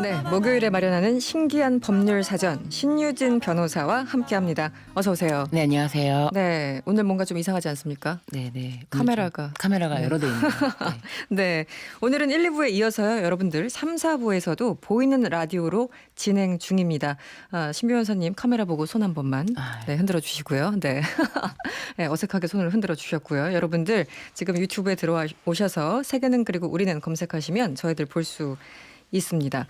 네, 목요일에 마련하는 신기한 법률 사전 신유진 변호사와 함께합니다. 어서 오세요. 네, 안녕하세요. 네, 오늘 뭔가 좀 이상하지 않습니까? 네. 카메라가 네. 여러 대 있네요. 네. 네, 오늘은 1, 2부에 이어서요. 여러분들 3, 4부에서도 보이는 라디오로 진행 중입니다. 신 변호사님 카메라 보고 손 한 번만 흔들어 주시고요. 네. 네, 어색하게 손을 흔들어 주셨고요. 여러분들 지금 유튜브에 들어오셔서 세계는 그리고 우리는 검색하시면 저희들 볼 수 있습니다.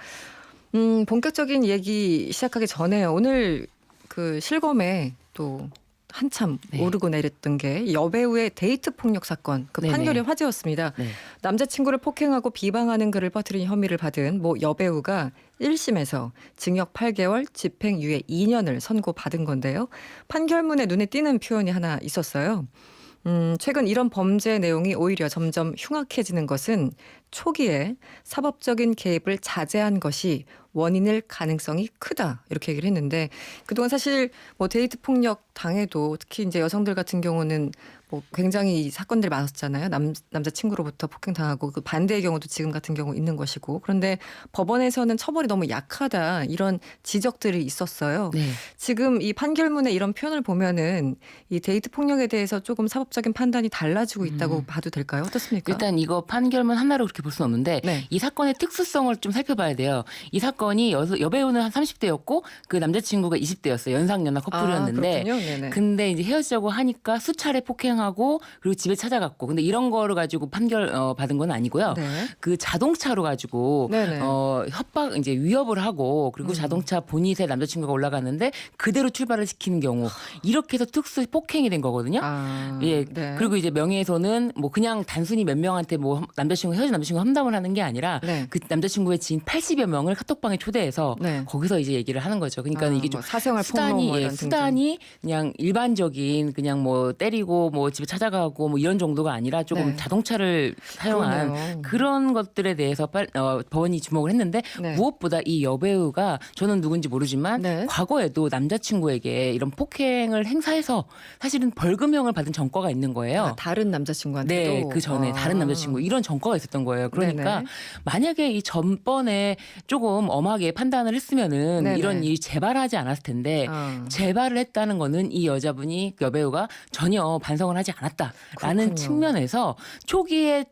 본격적인 얘기 시작하기 전에요. 오늘 그 실검에 또 한참 오르고 내렸던 게 여배우의 데이트 폭력 사건 그 판결이 화제였습니다. 네. 남자친구를 폭행하고 비방하는 글을 퍼뜨린 혐의를 받은 모 여배우가 1심에서 징역 8개월, 집행유예 2년을 선고받은 건데요. 판결문에 눈에 띄는 표현이 하나 있었어요. 최근 이런 범죄 내용이 오히려 점점 흉악해지는 것은 초기에 사법적인 개입을 자제한 것이 원인일 가능성이 크다 이렇게 얘기를 했는데 그동안 사실 뭐 데이트 폭력 당해도 특히 이제 여성들 같은 경우는 뭐 굉장히 사건들이 많았잖아요. 남자친구로부터 폭행당하고 그 반대의 경우도 지금 같은 경우 있는 것이고 그런데 법원에서는 처벌이 너무 약하다 이런 지적들이 있었어요. 네. 지금 이 판결문에 이런 표현을 보면은 이 데이트 폭력에 대해서 조금 사법적인 판단이 달라지고 있다고 봐도 될까요? 어떻습니까? 일단 이거 판결문 하나로 그렇게 볼 수는 없는데 이 사건의 특수성을 좀 살펴봐야 돼요. 이 사건이 여배우는 한 30대였고 그 남자친구가 20대였어요. 연상연하 커플이었는데 근데 이제 헤어지자고 하니까 수차례 폭행하고 그리고 집에 찾아갔고 근데 이런 거를 가지고 판결 받은 건 아니고요. 그 자동차로 가지고 협박 이제 위협을 하고 그리고 자동차 보닛에 남자친구가 올라갔는데 그대로 출발을 시키는 경우 이렇게 해서 특수 폭행이 된 거거든요. 그리고 이제 명예훼손은 뭐 그냥 단순히 몇 명한테 뭐 헤어진 남자친구 험담을 하는 게 아니라 그 남자친구의 지인 80여 명을 카톡방에 초대해서 거기서 이제 얘기를 하는 거죠. 그러니까 이게 좀 사생활 수단이 폭로 수단이 그냥 일반적인 그냥 뭐 때리고 뭐 집에 찾아가고 뭐 이런 정도가 아니라 조금 자동차를 사용한 그런 것들에 대해서 법원이 주목을 했는데 무엇보다 이 여배우가 저는 누군지 모르지만 과거에도 남자친구에게 이런 폭행을 행사해서 사실은 벌금형을 받은 전과가 있는 거예요. 다른 남자친구한테도? 네, 그 전에 다른 남자친구 이런 전과가 있었던 거예요. 그러니까 만약에 이 전번에 조금 엄하게 판단을 했으면은 이런 일이 재발하지 않았을 텐데 재발을 했다는 거는 이 여자분이 여배우가 전혀 반성을 하지 않았다라는 측면에서 초기에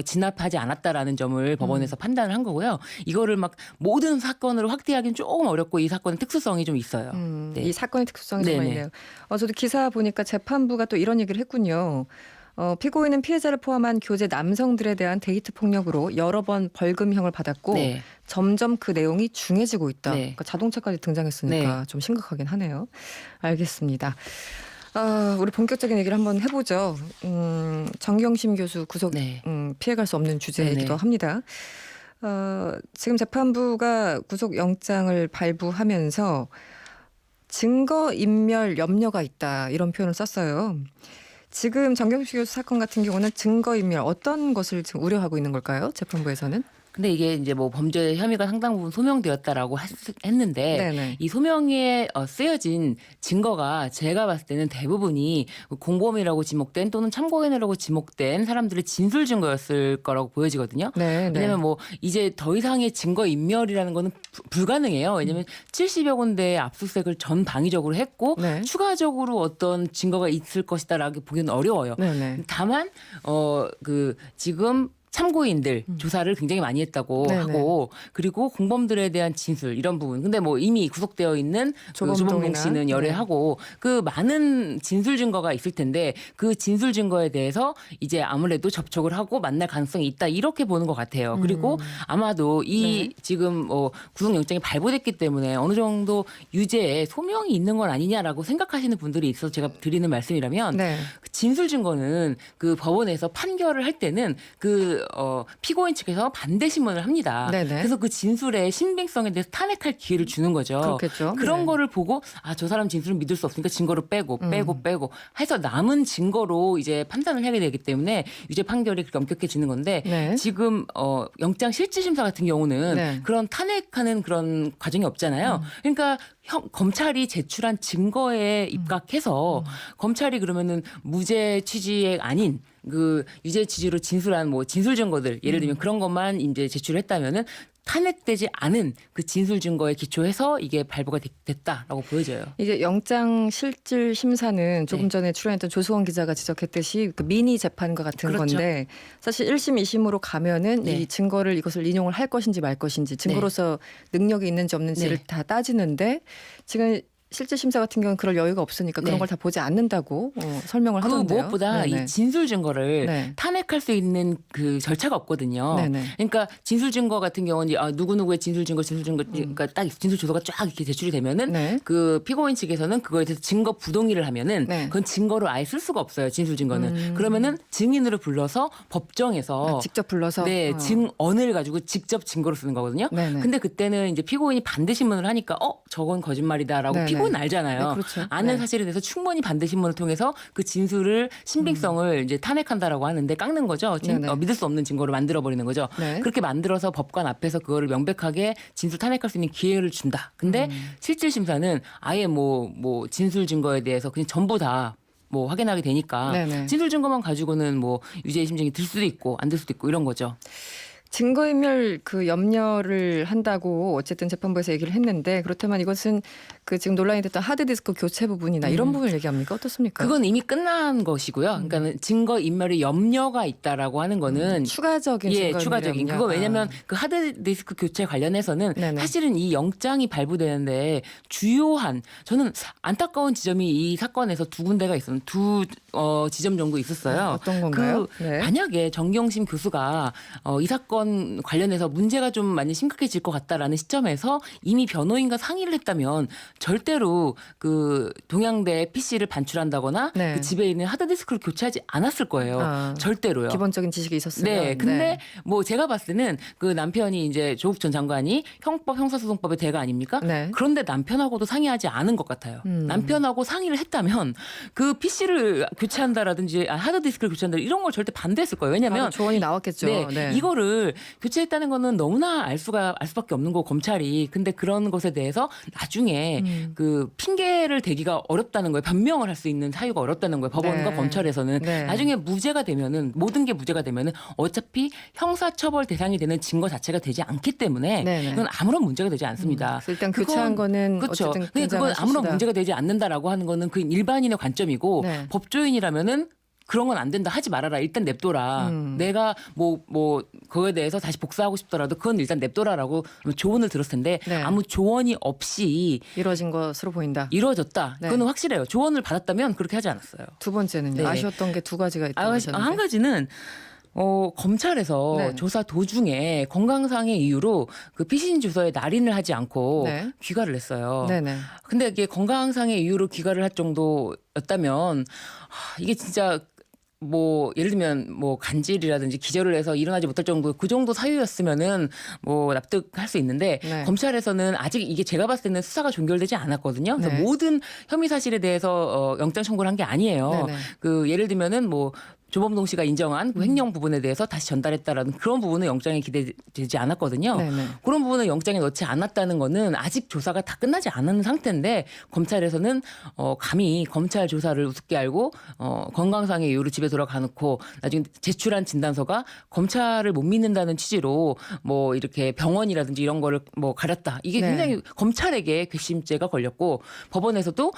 진압하지 않았다라는 점을 법원에서 판단을 한 거고요. 이거를 막 모든 사건으로 확대하기는 조금 어렵고 이 사건의 특수성이 좀 있어요. 이 사건의 특수성이 정말 있네요. 저도 기사 보니까 재판부가 또 이런 얘기를 했군요. 피고인은 피해자를 포함한 교제 남성들에 대한 데이트 폭력으로 여러 번 벌금형을 받았고 점점 그 내용이 중해지고 있다. 그러니까 자동차까지 등장했으니까 좀 심각하긴 하네요. 알겠습니다. 우리 본격적인 얘기를 한번 해보죠. 정경심 교수 구속 피해갈 수 없는 주제이기도 합니다. 지금 재판부가 구속영장을 발부하면서 증거인멸 염려가 있다 이런 표현을 썼어요. 지금 정경심 교수 사건 같은 경우는 증거인멸 어떤 것을 지금 우려하고 있는 걸까요? 재판부에서는? 근데 이게 이제 뭐 범죄 혐의가 상당 부분 소명되었다라고 했는데 이 소명에 쓰여진 증거가 제가 봤을 때는 대부분이 공범이라고 지목된 또는 참고인이라고 지목된 사람들의 진술 증거였을 거라고 보여지거든요. 왜냐하면 뭐 이제 더 이상의 증거 인멸이라는 거는 불가능해요. 왜냐하면 70여 군데의 압수수색을 전 방위적으로 했고 추가적으로 어떤 증거가 있을 것이다라고 보기는 어려워요. 다만 그 지금 참고인들 조사를 굉장히 많이 했다고 하고 그리고 공범들에 대한 진술 이런 부분. 근데 뭐 이미 구속되어 있는 조범동 씨는 열애하고 그 많은 진술 증거가 있을 텐데 그 진술 증거에 대해서 이제 아무래도 접촉을 하고 만날 가능성이 있다 이렇게 보는 것 같아요. 그리고 아마도 이 지금 구속영장이 발부됐기 때문에 어느 정도 유죄에 소명이 있는 건 아니냐라고 생각하시는 분들이 있어서 제가 드리는 말씀이라면 진술 증거는 그 법원에서 판결을 할 때는 피고인 측에서 반대 신문을 합니다. 그래서 그 진술의 신빙성에 대해서 탄핵할 기회를 주는 거죠. 그렇겠죠. 그런 거를 보고 저 사람 진술을 믿을 수 없으니까 증거를 빼고 해서 남은 증거로 이제 판단을 하게 되기 때문에 유죄 판결이 그렇게 엄격해지는 건데 지금 영장 실질심사 같은 경우는 그런 탄핵하는 그런 과정이 없잖아요. 그러니까 검찰이 제출한 증거에 입각해서 검찰이 그러면은 무죄 취지의 아닌 그 유죄 취지로 진술한 뭐 진술 증거들 예를 들면 그런 것만 이제 제출했다면은 탄핵되지 않은 그 진술 증거에 기초해서 이게 발부가 됐다라고 보여져요. 이제 영장 실질 심사는 조금 네. 전에 출연했던 조수원 기자가 지적했듯이 그 미니 재판과 같은 그렇죠. 건데 사실 1심, 2심으로 가면은 네. 이 증거를 이것을 인용을 할 것인지 말 것인지 증거로서 능력이 있는지 없는지를 네. 다 따지는데 지금 실질 심사 같은 경우는 그럴 여유가 없으니까 그런 네. 걸 다 보지 않는다고 설명을 그 하던데요. 무엇보다 네네. 이 진술 증거를 네. 탄핵할 수 있는 그 절차가 없거든요. 네네. 그러니까 진술 증거 같은 경우는 누구누구의 진술 증거, 그러니까 딱 진술 조서가 쫙 이렇게 제출이 되면은 네. 그 피고인 측에서는 그거에 대해서 증거 부동의를 하면은 네. 그건 증거로 아예 쓸 수가 없어요. 진술 증거는. 그러면은 증인으로 불러서 법정에서 직접 불러서 네, 증언을 가지고 직접 증거로 쓰는 거거든요. 네네. 근데 그때는 이제 피고인이 반대신문을 하니까 저건 거짓말이다라고 네네. 피고인 알잖아요. 네, 그렇죠. 아는 네. 사실에 대해서 충분히 반대신문을 통해서 그 진술을 신빙성을 이제 탄핵한다라고 하는데 깎는 거죠. 네네. 믿을 수 없는 증거를 만들어 버리는 거죠. 네. 그렇게 만들어서 법관 앞에서 그거를 명백하게 진술 탄핵할 수 있는 기회를 준다. 근데 실질 심사는 아예 뭐 진술 증거에 대해서 그냥 전부 다 뭐 확인하게 되니까 네네. 진술 증거만 가지고는 뭐 유죄의 심정이 들 수도 있고 안 들 수도 있고 이런 거죠. 증거인멸 그 염려를 한다고 어쨌든 재판부에서 얘기를 했는데 그렇다면 이것은 그 지금 논란이 됐던 하드디스크 교체 부분이나 이런 부분을 얘기합니까? 어떻습니까? 그건 이미 끝난 것이고요. 그러니까 증거 인멸의 염려가 있다라고 하는 거는 추가적인 증거 추가적인 그거 왜냐하면 그 하드디스크 교체 관련해서는 네네. 사실은 이 영장이 발부되는데 주요한 저는 안타까운 지점이 이 사건에서 두 군데가 있었는데 두 지점 정도 있었어요. 어떤 건가요? 그 네. 만약에 정경심 교수가 이 사건 관련해서 문제가 좀 많이 심각해질 것 같다라는 시점에서 이미 변호인과 상의를 했다면 절대로 그 동양대 PC를 반출한다거나 네. 그 집에 있는 하드디스크를 교체하지 않았을 거예요. 절대로요. 기본적인 지식이 있었으면. 네, 근데 뭐 제가 봤을 때는 그 남편이 이제 조국 전 장관이 형법 형사소송법의 대가 아닙니까? 네. 그런데 남편하고도 상의하지 않은 것 같아요. 남편하고 상의를 했다면 그 PC를 교체한다라든지 하드디스크를 교체한다 이런 걸 절대 반대했을 거예요. 왜냐하면 조언이 나왔겠죠. 네, 이거를 교체했다는 거는 너무나 알 수밖에 없는 거고 검찰이 근데 그런 것에 대해서 나중에 그 핑계를 대기가 어렵다는 거예요. 변명을 할 수 있는 사유가 어렵다는 거예요. 법원과 네. 검찰에서는 네. 나중에 무죄가 되면은 모든 게 무죄가 되면은 어차피 형사처벌 대상이 되는 증거 자체가 되지 않기 때문에 네네. 그건 아무런 문제가 되지 않습니다. 일단 교체한 거는 그렇죠. 어쨌든 근데 그건 아무런 실수다. 문제가 되지 않는다라고 하는 거는 그 일반인의 관점이고 네. 법조인이라면은 그런 건 안 된다 하지 말아라 일단 냅둬라 내가 뭐 그거에 대해서 다시 복사하고 싶더라도 그건 일단 냅둬라라고 조언을 들었을 텐데 네. 아무 조언이 없이 이루어진 것으로 보인다. 이루어졌다. 네. 그건 확실해요. 조언을 받았다면 그렇게 하지 않았어요. 두 번째는요. 네. 아쉬웠던 게 두 가지가 있다고 하셨는데. 한 가지는 검찰에서 네. 조사 도중에 건강상의 이유로 그 피신 주소에 날인을 하지 않고 네. 귀가를 했어요. 네네. 근데 이게 건강상의 이유로 귀가를 할 정도였다면 이게 진짜 뭐 예를 들면 뭐 간질이라든지 기절을 해서 일어나지 못할 정도 그 정도 사유였으면은 뭐 납득할 수 있는데 네. 검찰에서는 아직 이게 제가 봤을 때는 수사가 종결되지 않았거든요. 그래서 네. 모든 혐의 사실에 대해서 영장 청구를 한 게 아니에요. 네네. 그 예를 들면은 뭐 조범동 씨가 인정한 그 횡령 부분에 대해서 다시 전달했다라는 그런 부분은 영장에 기대되지 않았거든요. 네네. 그런 부분은 영장에 넣지 않았다는 거는 아직 조사가 다 끝나지 않은 상태인데 검찰에서는 감히 검찰 조사를 우습게 알고 건강상의 이유로 집에 돌아가 놓고 나중에 제출한 진단서가 검찰을 못 믿는다는 취지로 뭐 이렇게 병원이라든지 이런 거를 뭐 가렸다. 이게 네. 굉장히 검찰에게 괘씸죄가 걸렸고 법원에서도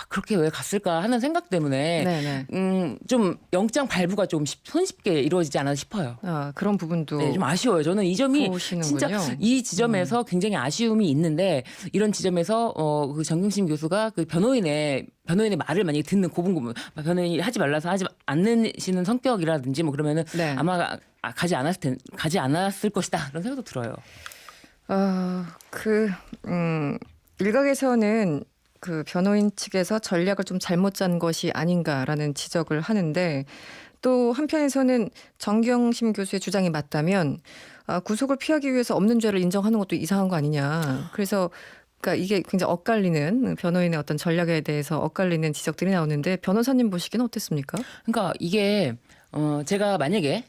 그렇게 왜 갔을까 하는 생각 때문에 네네. 좀 영장 발부가 좀 손쉽게 이루어지지 않았나 싶어요. 그런 부분도 네, 좀 아쉬워요. 저는 이 점이 보시는군요. 진짜 이 지점에서 굉장히 아쉬움이 있는데 이런 지점에서 그 정경심 교수가 그 변호인의 말을 만약에 듣는 고분고분 변호인이 하지 말라서 하지 않으시는 성격이라든지 뭐 그러면은 네. 아마 가지 않았을 것이다 그런 생각도 들어요. 일각에서는 그 변호인 측에서 전략을 좀 잘못 짠 것이 아닌가라는 지적을 하는데 또 한편에서는 정경심 교수의 주장이 맞다면 구속을 피하기 위해서 없는 죄를 인정하는 것도 이상한 거 아니냐. 그래서 그러니까 이게 굉장히 엇갈리는 변호인의 어떤 전략에 대해서 엇갈리는 지적들이 나오는데 변호사님 보시기는 어땠습니까? 그러니까 이게 제가 만약에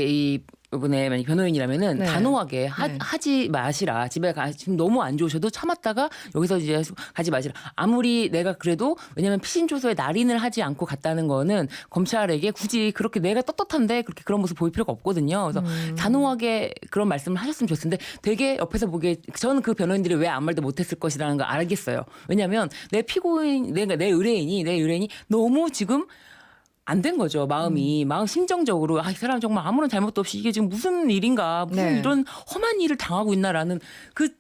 이 분의 만약 변호인이라면은 네. 단호하게 네. 하지 마시라. 집에 지금 너무 안 좋으셔도 참았다가 여기서 이제 가지 마시라. 아무리 내가 그래도 왜냐하면 피신 조서에 날인을 하지 않고 갔다는 거는 검찰에게 굳이 그렇게 내가 떳떳한데 그렇게 그런 모습 보일 필요가 없거든요. 그래서 단호하게 그런 말씀을 하셨으면 좋겠는데 되게 옆에서 보기에 저는 그 변호인들이 왜 아무 말도 못했을 것이라는 걸 알겠어요. 왜냐하면 내 피고인, 내 의뢰인이 너무 지금 안 된 거죠. 마음 심정적으로 이 사람 정말 아무런 잘못도 없이 이게 지금 무슨 일인가 무슨 네. 이런 험한 일을 당하고 있나라는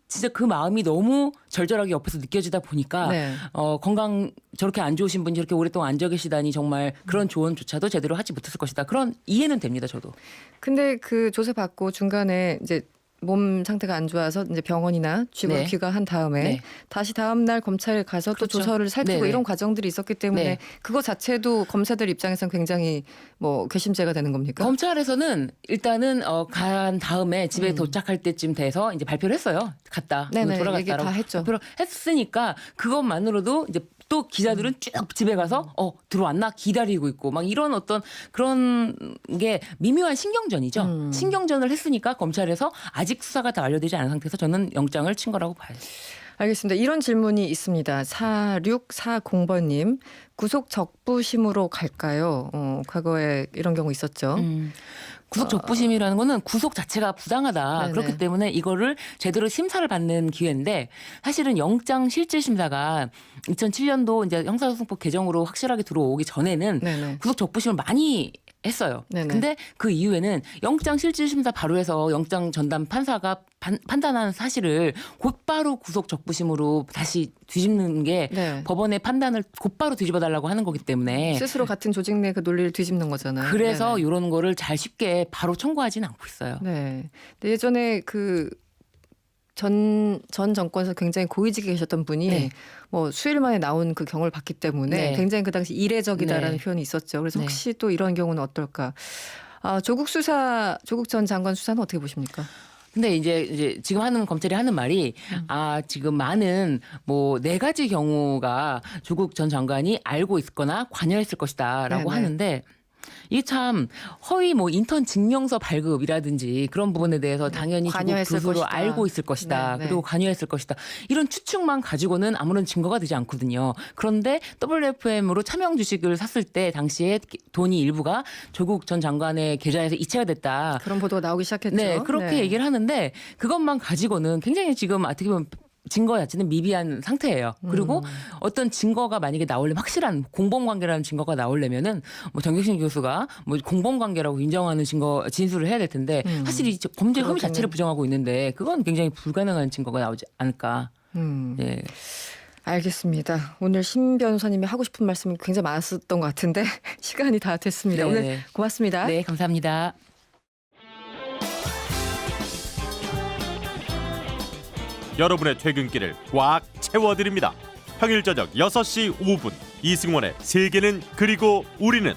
진짜 그 마음이 너무 절절하게 옆에서 느껴지다 보니까 네. 건강 저렇게 안 좋으신 분이 저렇게 오랫동안 앉아 계시다니 정말 그런 조언조차도 제대로 하지 못했을 것이다. 그런 이해는 됩니다. 저도. 근데 그 조사 받고 중간에 이제 몸 상태가 안 좋아서 이제 병원이나 쥐고 네. 귀가한 다음에 네. 다시 다음 날 검찰에 가서 그렇죠. 또 조서를 살피고 네네. 이런 과정들이 있었기 때문에 네. 그거 자체도 검사들 입장에서는 굉장히 뭐 괘씸죄가 되는 겁니까? 검찰에서는 일단은 간 다음에 집에 도착할 때쯤 돼서 이제 발표를 했어요. 갔다. 네네, 얘기 돌아갔다라고 다 했죠. 발표를 했으니까 그것만으로도 이제 또 기자들은 쭉 집에 가서 들어왔나 기다리고 있고 막 이런 어떤 그런 게 미묘한 신경전이죠. 신경전을 했으니까 검찰에서 아직 수사가 다 완료되지 않은 상태에서 저는 영장을 친 거라고 봐요. 알겠습니다. 이런 질문이 있습니다. 4640번님. 구속 적부심으로 갈까요? 과거에 이런 경우 있었죠. 구속 적부심이라는 거는 구속 자체가 부당하다. 네네. 그렇기 때문에 이거를 제대로 심사를 받는 기회인데 사실은 영장 실질 심사가 2007년도 이제 형사소송법 개정으로 확실하게 들어오기 전에는 네네. 구속 적부심을 많이 했어요. 네네. 근데 그 이후에는 영장 실질 심사 바로 해서 영장 전담 판사가 판단한 사실을 곧바로 구속 적부심으로 다시 뒤집는 게 네. 법원의 판단을 곧바로 뒤집어달라고 하는 거기 때문에 스스로 같은 조직 내 그 논리를 뒤집는 거잖아요. 그래서 네네. 이런 거를 잘 쉽게 바로 청구하지는 않고 있어요. 네. 근데 예전에 그 전 정권에서 굉장히 고위직에 계셨던 분이 네. 뭐 수일 만에 나온 그 경우를 봤기 때문에 네. 굉장히 그 당시 이례적이다라는 네. 표현이 있었죠. 그래서 네. 혹시 또 이런 경우는 어떨까? 조국 전 장관 수사는 어떻게 보십니까? 근데 이제 지금 검찰이 하는 말이 지금 많은 뭐 4가지 경우가 조국 전 장관이 알고 있거나 관여했을 것이다라고 네네. 하는데 이게 참 허위 뭐 인턴 증명서 발급이라든지 그런 부분에 대해서 당연히 조국 관여했을 교수로 것이다. 알고 있을 것이다. 네, 네. 그리고 관여했을 것이다. 이런 추측만 가지고는 아무런 증거가 되지 않거든요. 그런데 WFM으로 차명 주식을 샀을 때 당시에 돈이 일부가 조국 전 장관의 계좌에서 이체가 됐다. 그런 보도가 나오기 시작했죠. 네, 그렇게 네. 얘기를 하는데 그것만 가지고는 굉장히 지금 어떻게 보면 증거 자체는 미비한 상태예요. 그리고 어떤 증거가 만약에 나오려면 확실한 공범관계라는 증거가 나오려면은 뭐 정경심 교수가 뭐 공범관계라고 인정하는 진술을 해야 될 텐데 사실 이 범죄 혐의 자체를 부정하고 있는데 그건 굉장히 불가능한 증거가 나오지 않을까. 네. 알겠습니다. 오늘 심 변호사님이 하고 싶은 말씀이 굉장히 많았었던 것 같은데 시간이 다 됐습니다. 네. 오늘 고맙습니다. 네, 감사합니다. 여러분의 퇴근길을 꽉 채워드립니다. 평일 저녁 6시 5분 이승원의 세계는 그리고 우리는